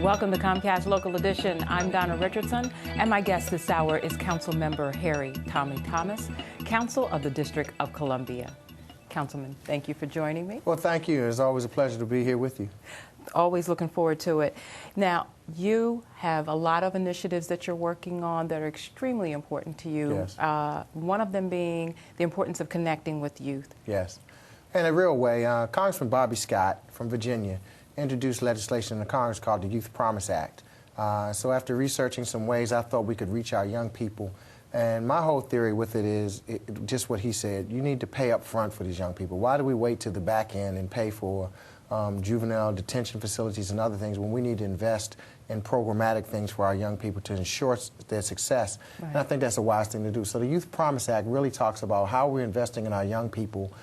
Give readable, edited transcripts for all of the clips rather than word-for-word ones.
Welcome to Comcast Local Edition. I'm Donna Richardson, and my guest this hour is Councilmember Harry Thomas, Council of the District of Columbia. Councilman, thank you for joining me. Well, thank you. It's always a pleasure to be here with you. Always looking forward to it. Now, you have a lot of initiatives that you're working on that are extremely important to you. Yes. One of them being the importance of connecting with youth. Yes. In a real way, Congressman Bobby Scott from Virginia introduced legislation in the Congress called the Youth Promise Act. So after researching some ways, I thought we could reach our young people. And my whole theory with it is just what he said. You need to pay up front for these young people. Why do we wait to the back end and pay for juvenile detention facilities and other things when we need to invest in programmatic things for our young people to ensure their success? Right. And I think that's a wise thing to do. So the Youth Promise Act really talks about how we're investing in our young people,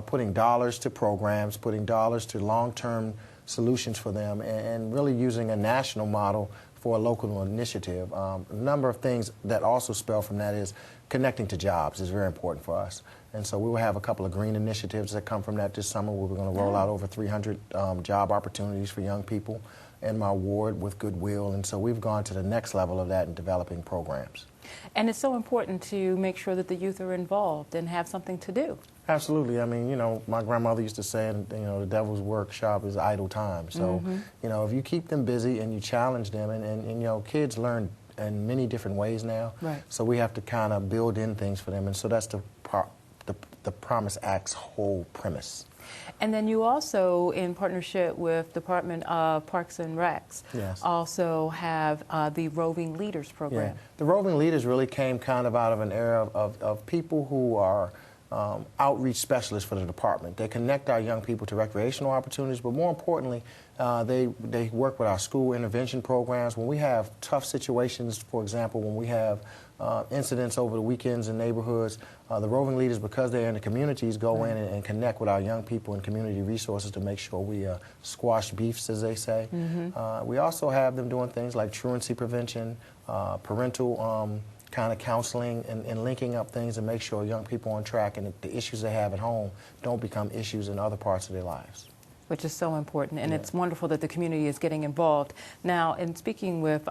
putting dollars to programs, putting dollars to long-term solutions for them, and really using a national model for a local initiative. A number of things that also spell from that is connecting to jobs is very important for us. And so we will have a couple of green initiatives that come from that this summer where we're going to roll out over 300 job opportunities for young people in my ward with Goodwill. And so we've gone to the next level of that in developing programs. And it's so important to make sure that the youth are involved and have something to do. Absolutely. I mean, you know, my grandmother used to say, you know, the devil's workshop is idle time. So, you know, if you keep them busy and you challenge them, and you know, kids learn in many different ways now. Right. So we have to kind of build in things for them. And so that's the Promise Act's whole premise. And then you also, in partnership with Department of Parks and Recs, yes, also have the Roving Leaders program. Yeah. The Roving Leaders really came kind of out of an era of people who are outreach specialists for the department. They connect our young people to recreational opportunities, but more importantly, they work with our school intervention programs. When we have tough situations, for example, when we have incidents over the weekends in neighborhoods, the Roving Leaders, because they're in the communities, go in and connect with our young people and community resources to make sure we squash beefs, as they say. We also have them doing things like truancy prevention, parental kind of counseling, and linking up things and make sure young people are on track and the issues they have at home don't become issues in other parts of their lives. Which is so important, and it's wonderful that the community is getting involved. Now, in speaking with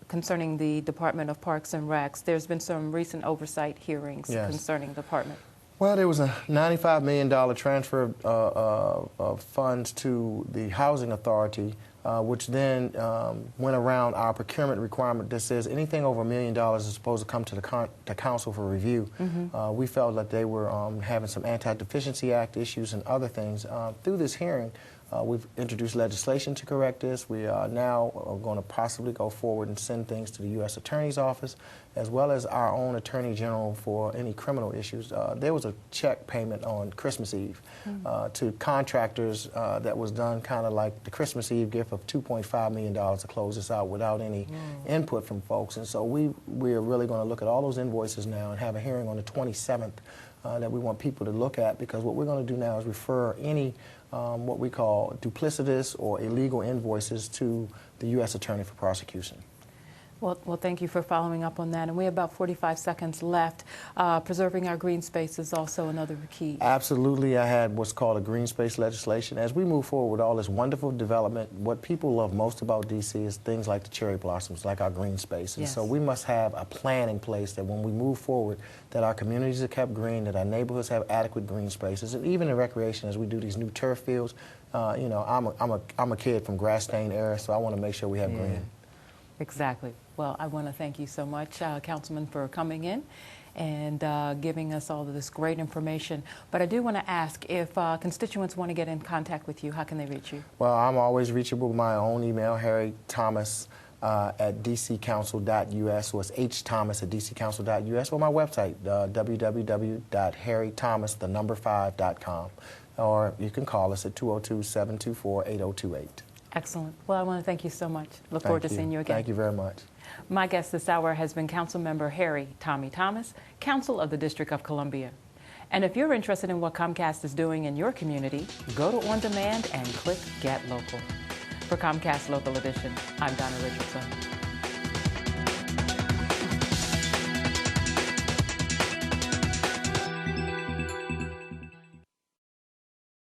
concerning the Department of Parks and Recs, there's been some recent oversight hearings concerning the department. Well, there was a $95 million transfer of funds to the Housing Authority, which then went around our procurement requirement that says anything over $1 million is supposed to come to the council for review. We felt that they were having some Anti-Deficiency Act issues and other things. Through this hearing, we've introduced legislation to correct this. We are now going to possibly go forward and send things to the U.S. Attorney's Office, as well as our own Attorney General for any criminal issues. There was a check payment on Christmas Eve to contractors that was done kind of like the Christmas Eve gift of $2.5 million to close this out without any input from folks. And so we are really going to look at all those invoices now and have a hearing on the 27th that we want people to look at, because what we're going to do now is refer any what we call duplicitous or illegal invoices to the U.S. Attorney for prosecution. Well, thank you for following up on that. And we have about 45 seconds left. Preserving our green space is also another key. Absolutely. I had what's called a green space legislation. As we move forward with all this wonderful development, what people love most about D.C. is things like the cherry blossoms, like our green space. And so we must have a plan in place that when we move forward, that our communities are kept green, that our neighborhoods have adequate green spaces, and even in recreation as we do these new turf fields. You know, I'm a kid from grass-stained era, so I want to make sure we have green. Exactly. Well, I want to thank you so much, Councilman, for coming in and giving us all of this great information. But I do want to ask, if constituents want to get in contact with you, how can they reach you? Well, I'm always reachable with my own email, Harry Thomas at dccouncil.us, so it's hthomas@dccouncil.us, or my website, www.harrythomas5.com, or you can call us at 202-724-8028. Excellent. Well, I want to thank you so much. Look forward to seeing you again. Thank you very much. My guest this hour has been Councilmember Harry Thomas, Council of the District of Columbia. And if you're interested in what Comcast is doing in your community, go to On Demand and click Get Local. For Comcast Local Edition, I'm Donna Richardson.